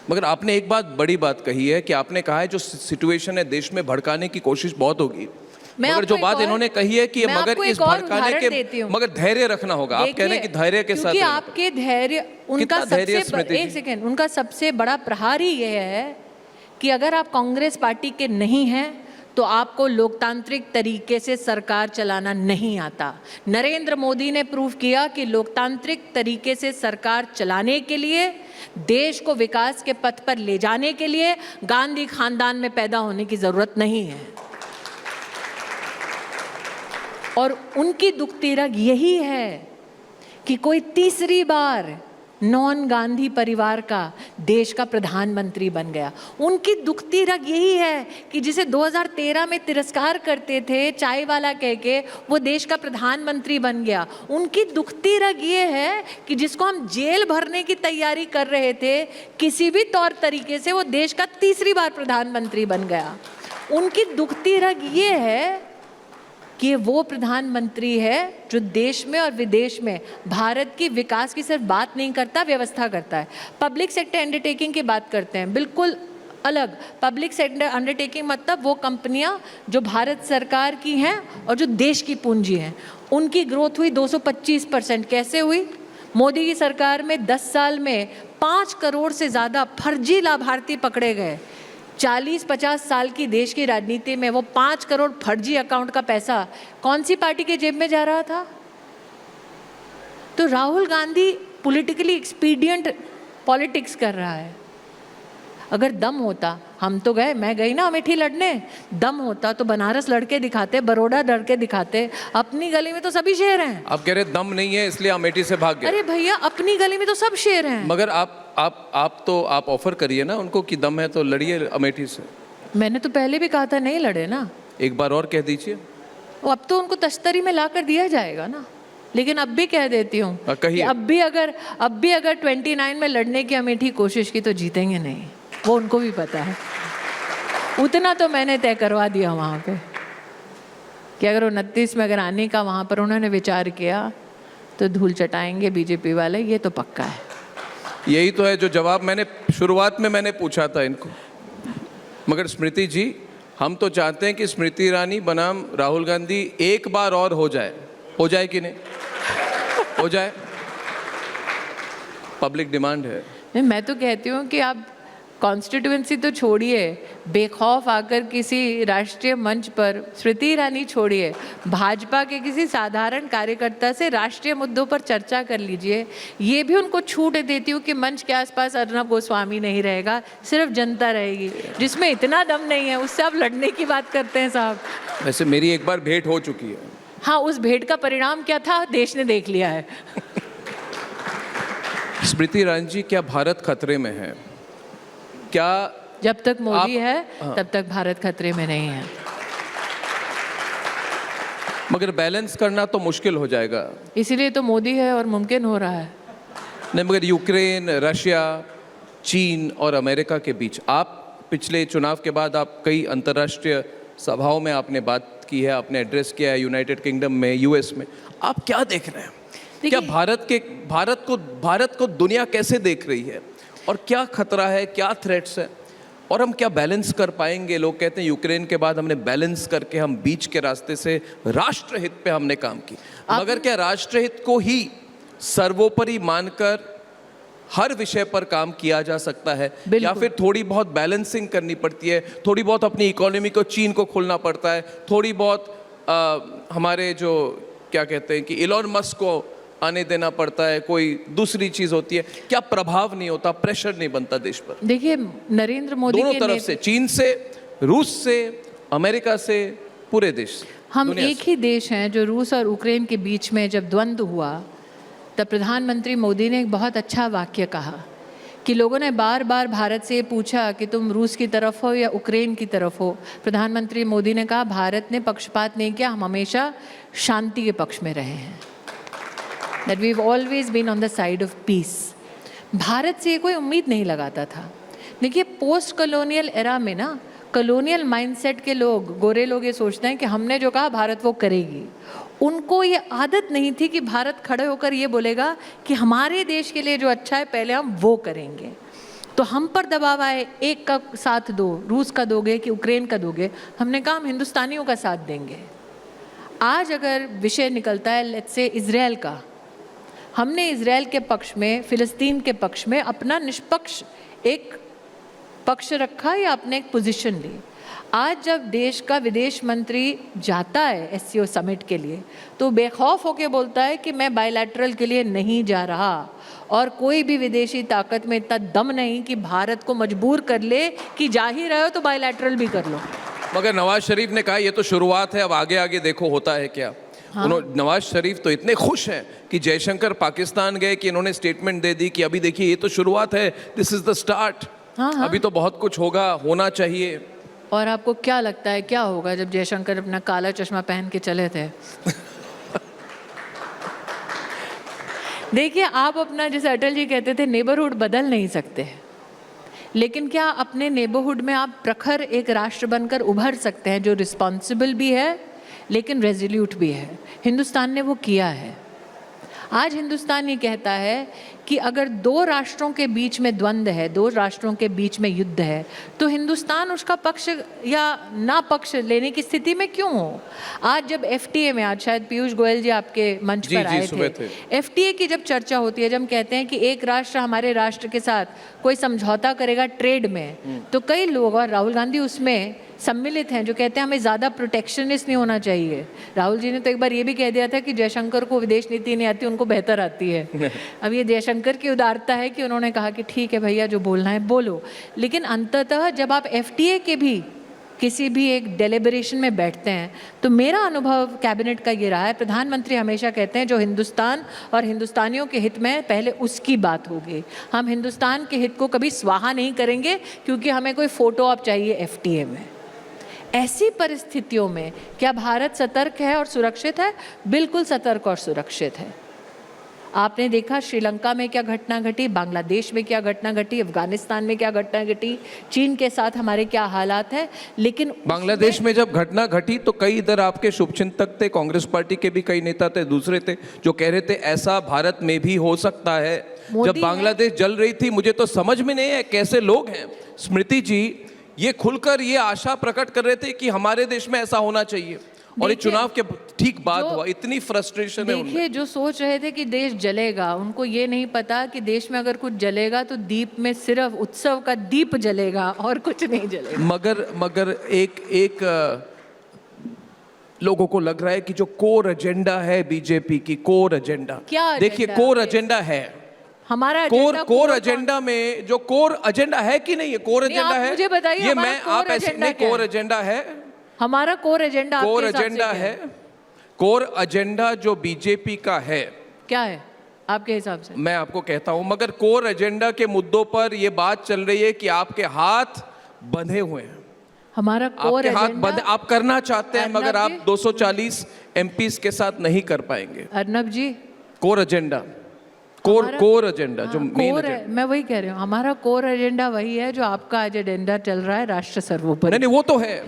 मगर आपने एक बात बड़ी बात कही है कि आपने कहा है जो सिचुएशन है देश में भड़काने की कोशिश बहुत होगी, मगर जो बात इन्होंने कही है कि मगर इस भड़काने के मगर धैर्य रखना होगा। आप कह रहे हैं कि धैर्य के साथ, क्योंकि आपके धैर्य, उनका उनका सबसे बड़ा प्रहारी यह है कि अगर आप कांग्रेस पार्टी के नहीं हैं तो आपको लोकतांत्रिक तरीके से सरकार चलाना नहीं आता। नरेंद्र मोदी ने प्रूव किया कि लोकतांत्रिक तरीके से सरकार चलाने के लिए, देश को विकास के पथ पर ले जाने के लिए गांधी खानदान में पैदा होने की जरूरत नहीं है। और उनकी दुखती रग यही है कि कोई तीसरी बार नॉन गांधी परिवार का देश का प्रधानमंत्री बन गया। उनकी दुखती रग यही है कि जिसे 2013 में तिरस्कार करते थे चाय वाला कह के, वो देश का प्रधानमंत्री बन गया। उनकी दुखती रग ये है कि जिसको हम जेल भरने की तैयारी कर रहे थे, किसी भी तौर तरीके से वो देश का तीसरी बार प्रधानमंत्री बन गया। उनकी दुखती रग ये है कि वो प्रधानमंत्री है जो देश में और विदेश में भारत की विकास की सिर्फ बात नहीं करता, व्यवस्था करता है। पब्लिक सेक्टर अंडरटेकिंग की बात करते हैं, बिल्कुल अलग। पब्लिक सेक्टर अंडरटेकिंग मतलब वो कंपनियां जो भारत सरकार की हैं और जो देश की पूंजी हैं। उनकी ग्रोथ हुई 225%। कैसे हुई? मोदी की सरकार में 10 साल में 5 करोड़ से ज़्यादा फर्जी लाभार्थी पकड़े गए। 40-50 साल की देश की राजनीति में वो 5 करोड़ फर्जी अकाउंट का पैसा कौन सी पार्टी के जेब में जा रहा था? तो राहुल गांधी पॉलिटिकली एक्सपीडिएंट पॉलिटिक्स कर रहा है। अगर दम होता, हम तो गए, मैं गई ना अमेठी लड़ने, दम होता तो बनारस लड़के दिखाते, बड़ौदा लड़के दिखाते। अपनी गली में तो सभी शेर हैं। आप कह रहे दम नहीं है इसलिए अमेठी से भाग गए। अरे भैया, अपनी गली में तो सब शेर हैं। मगर आप ऑफर करिए ना उनको कि दम है तो लड़िए अमेठी से। मैंने तो पहले भी कहा था नहीं लड़े ना। एक बार और कह दीजिए। अब तो उनको तश्तरी में ला कर दिया जाएगा ना। लेकिन अब भी कह देती हूँ कि अब भी अगर 29 में लड़ने की अमेठी कोशिश की तो जीतेंगे नहीं, वो उनको भी पता है। उतना तो मैंने तय करवा दिया वहाँ पे कि अगर 29 में अगर आने का वहाँ पर उन्होंने विचार किया तो धूल चटाएंगे बीजेपी वाले, ये तो पक्का है। यही तो है जो जवाब मैंने शुरुआत में मैंने पूछा था इनको। मगर स्मृति जी, हम तो चाहते हैं कि स्मृति ईरानी बनाम राहुल गांधी एक बार और हो जाए कि नहीं हो जाए? पब्लिक डिमांड है। नहीं, मैं तो कहती हूँ कि आप कॉन्स्टिट्यूएंसी तो छोड़िए, बेखौफ आकर किसी राष्ट्रीय मंच पर स्मृति ईरानी छोड़िए, भाजपा के किसी साधारण कार्यकर्ता से राष्ट्रीय मुद्दों पर चर्चा कर लीजिए। ये भी उनको छूट देती हूँ कि मंच के आसपास अर्नब गोस्वामी नहीं रहेगा, सिर्फ जनता रहेगी। जिसमें इतना दम नहीं है उससे आप लड़ने की बात करते हैं साहब। वैसे मेरी एक बार भेंट हो चुकी है। हाँ, उस भेंट का परिणाम क्या था देश ने देख लिया है। स्मृति ईरानी जी, क्या भारत खतरे में है? क्या जब तक मोदी है तब तक भारत खतरे में नहीं है। मगर बैलेंस करना तो मुश्किल हो जाएगा। इसीलिए तो मोदी है और मुमकिन हो रहा है। नहीं, मगर यूक्रेन, रशिया, चीन और अमेरिका के बीच आप पिछले चुनाव के बाद आप कई अंतर्राष्ट्रीय सभाओं में आपने बात की है, आपने एड्रेस किया है, यूनाइटेड किंगडम में, यूएस में। आप क्या देख रहे हैं? क्या भारत को दुनिया कैसे देख रही है और क्या खतरा है, क्या थ्रेट्स है, और हम क्या बैलेंस कर पाएंगे? लोग कहते हैं यूक्रेन के बाद हमने बैलेंस करके हम बीच के रास्ते से राष्ट्रहित पे हमने काम की। मगर क्या राष्ट्रहित को ही सर्वोपरि मानकर हर विषय पर काम किया जा सकता है, या फिर थोड़ी बहुत बैलेंसिंग करनी पड़ती है? थोड़ी बहुत अपनी इकोनॉमी को चीन को खोलना पड़ता है, थोड़ी बहुत हमारे जो क्या कहते हैं कि इलॉन मस्क को आने देना पड़ता है, कोई दूसरी चीज होती है। क्या प्रभाव नहीं होता, प्रेशर नहीं बनता देश पर? देखिए, नरेंद्र मोदी दोनों तरफ से, चीन से, रूस से, अमेरिका से, पूरे देश। हम एक ही देश हैं। जो रूस और यूक्रेन के बीच में जब द्वंद्व हुआ तब प्रधानमंत्री मोदी ने एक बहुत अच्छा वाक्य कहा कि लोगों ने बार बार भारत से पूछा कि तुम रूस की तरफ हो या यूक्रेन की तरफ हो। प्रधानमंत्री मोदी ने कहा भारत ने पक्षपात नहीं किया, हम हमेशा शांति के पक्ष में रहे हैं। That we've always been on the side of peace. Bharat से कोई उम्मीद नहीं लगाता था। देखिए, पोस्ट कॉलोनियल एरा में ना कॉलोनियल माइंडसेट के लोग, गोरे लोग ये सोचते हैं कि हमने जो कहा भारत वो करेगी। उनको ये आदत नहीं थी कि भारत खड़े होकर ये बोलेगा कि हमारे देश के लिए जो अच्छा है पहले हम वो करेंगे। तो हम पर दबाव आए, एक का साथ दो, रूस का दोगे कि यूक्रेन का दोगे। हमने कहा हम हिंदुस्तानियों का साथ देंगे। आज अगर विषय निकलता है लेट्स से इजराइल का, हमने इजराइल के पक्ष में, फिलिस्तीन के पक्ष में अपना निष्पक्ष एक पक्ष रखा या अपने एक पोजीशन ली। आज जब देश का विदेश मंत्री जाता है एससीओ समिट के लिए तो बेखौफ होकर बोलता है कि मैं बायलैटरल के लिए नहीं जा रहा, और कोई भी विदेशी ताकत में इतना दम नहीं कि भारत को मजबूर कर ले कि जा ही रहे हो तो बायलैटरल भी कर लो। मगर नवाज शरीफ ने कहा ये तो शुरुआत है, अब आगे आगे देखो होता है क्या। हाँ। नवाज शरीफ तो इतने खुश हैं कि जयशंकर पाकिस्तान गए कि इन्होंने स्टेटमेंट दे दी कि अभी देखिए ये तो शुरुआत है, दिस इज द स्टार्ट। हाँ, हाँ। अभी तो बहुत कुछ होगा, होना चाहिए। और आपको क्या लगता है क्या होगा जब जयशंकर अपना काला चश्मा पहन के चले थे? देखिए, आप अपना, जैसे अटल जी कहते थे, नेबरहुड बदल नहीं सकते, लेकिन क्या अपने नेबरहुड में आप प्रखर एक राष्ट्र बनकर उभर सकते हैं जो रिस्पॉन्सिबल भी है लेकिन रेजोल्यूट भी है? हिंदुस्तान ने वो किया है। आज हिंदुस्तान ये कहता है कि अगर दो राष्ट्रों के बीच में द्वंद्व है, दो राष्ट्रों के बीच में युद्ध है, तो हिंदुस्तान उसका पक्ष या ना पक्ष लेने की स्थिति में क्यों हो? आज जब एफटीए में, आज शायद पीयूष गोयल जी आपके मंच पर आए थे, एफटीए की जब चर्चा होती है, जब हम कहते हैं कि एक राष्ट्र हमारे राष्ट्र के साथ कोई समझौता करेगा ट्रेड में, तो कई लोग, और राहुल गांधी उसमें सम्मिलित हैं, जो कहते हैं हमें ज़्यादा प्रोटेक्शनिस्ट नहीं होना चाहिए। राहुल जी ने तो एक बार ये भी कह दिया था कि जयशंकर को विदेश नीति नहीं आती, उनको बेहतर आती है। अब ये जयशंकर की उदारता है कि उन्होंने कहा कि ठीक है भैया, जो बोलना है बोलो। लेकिन अंततः जब आप एफटीए के भी किसी भी एक डेलिब्रेशन में बैठते हैं, तो मेरा अनुभव कैबिनेट का ये रहा है, प्रधानमंत्री हमेशा कहते हैं जो हिंदुस्तान और हिंदुस्तानियों के हित में पहले उसकी बात होगी। हम हिंदुस्तान के हित को कभी स्वाहा नहीं करेंगे क्योंकि हमें कोई फोटो आप चाहिए एफटीए में। ऐसी परिस्थितियों में क्या भारत सतर्क है और सुरक्षित है? बिल्कुल सतर्क और सुरक्षित है। आपने देखा श्रीलंका में क्या घटना घटी, बांग्लादेश में क्या घटना घटी, अफगानिस्तान में क्या घटना घटी, चीन के साथ हमारे क्या हालात हैं। लेकिन बांग्लादेश में जब घटना घटी तो कई इधर आपके शुभचिंतक थे, कांग्रेस पार्टी के भी कई नेता थे, दूसरे थे, जो कह रहे थे ऐसा भारत में भी हो सकता है। जब बांग्लादेश जल रही थी, मुझे तो समझ में नहीं है कैसे लोग हैं, स्मृति जी ये खुलकर ये आशा प्रकट कर रहे थे कि हमारे देश में ऐसा होना चाहिए, और ये चुनाव के ठीक बाद हुआ। इतनी फ्रस्ट्रेशन है उनमें। देखिए, जो सोच रहे थे कि देश जलेगा, उनको ये नहीं पता कि देश में अगर कुछ जलेगा तो दीप में सिर्फ उत्सव का दीप जलेगा और कुछ नहीं जलेगा। मगर एक लोगों को लग रहा है कि जो कोर एजेंडा है बीजेपी की, कोर एजेंडा क्या, देखिए कोर एजेंडा है हमारा, कोर एजेंडा में जो कोर एजेंडा है कि नहीं है, कोर एजेंडा है, मुझे बताइए। ये मैं आप ऐसे नहीं, कोर एजेंडा है हमारा, कोर एजेंडा, कोर एजेंडा है, कोर एजेंडा जो बीजेपी का है क्या है आपके हिसाब से? मैं आपको कहता हूं, मगर कोर एजेंडा के मुद्दों पर यह बात चल रही है कि आपके हाथ बंधे हुए हैं। हमारा कोर एजेंडा, हाथ बंधे, आप करना चाहते हैं मगर आप 240 एमपीज के साथ नहीं कर पाएंगे। अर्नब जी, कोर एजेंडा, कोर एजेंडा जो मेन एजेंडा, मैं वही कह रही हूँ, हमारा कोर एजेंडा वही है जो आपका आज एजेंडा चल रहा है, राष्ट्र सर्वोपरि। नहीं, वो तो है।